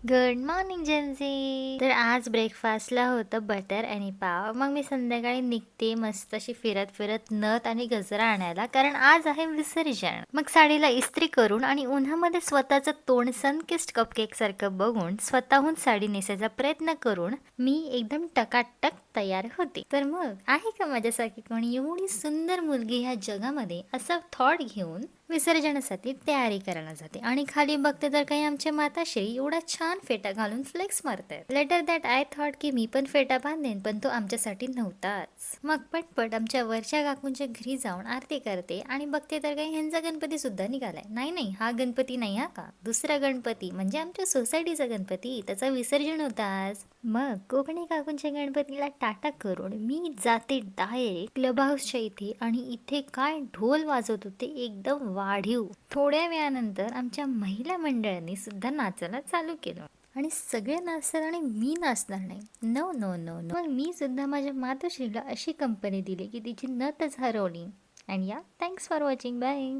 Good morning जेन्सी. तर आज ब्रेकफास्टला होतं बटर आणि पाव. मग मी संध्याकाळी निघते मस्त अशी फिरत फिरत नथ आणि गजरा आणायला, कारण आज आहे विसर्जन. मग साडीला इस्त्री करून आणि उन्हामध्ये स्वतःचं तोंड सनकिस्ड कपकेक सारखं बघून स्वतःहून साडी नेसायचा प्रयत्न करून मी एकदम टकाटक तयार होते. तर मग आहे का माझ्यासारखी कोणी एवढी सुंदर मुलगी ह्या जगामध्ये, असं थॉट घेऊन विसर्जनासाठी तयारी करायला जाते आणि खाली बघते तर काही आमचे माताश्री एवढा छान फेटा घालून फ्लेक्स मारतायत. लेटर दॅट आय थॉट की मी पण फेटा बांधेन, पण तो आमच्यासाठी नव्हताच. मग पटपट आमच्या वरच्या काकूंच्या घरी जाऊन आरती करते आणि बघते तर काही ह्यांचा गणपती सुद्धा निघालाय. नाही नाही, हा गणपती नाही हा का, दुसरा गणपती म्हणजे आमच्या सोसायटीचा गणपती, त्याचा विसर्जन होता आज. मग कोकणी काकूंच्या गणपतीला टाटा करून मी जाते डायरेक्ट क्लब हाऊसच्या इथे आणि इथे काय ढोल वाजवत होते एकदम वाढीव. थोड्या वेळानंतर आमच्या महिला मंडळाने सुद्धा नाचायला चालू केलं आणि सगळे नाचतात आणि मी नाचणार नाही. No no no no. मग मी सुद्धा माझ्या मातोश्रीला अशी कंपनी दिली की तिची नथच हरवली. आणि या, थँक्स फॉर वॉचिंग. बाय.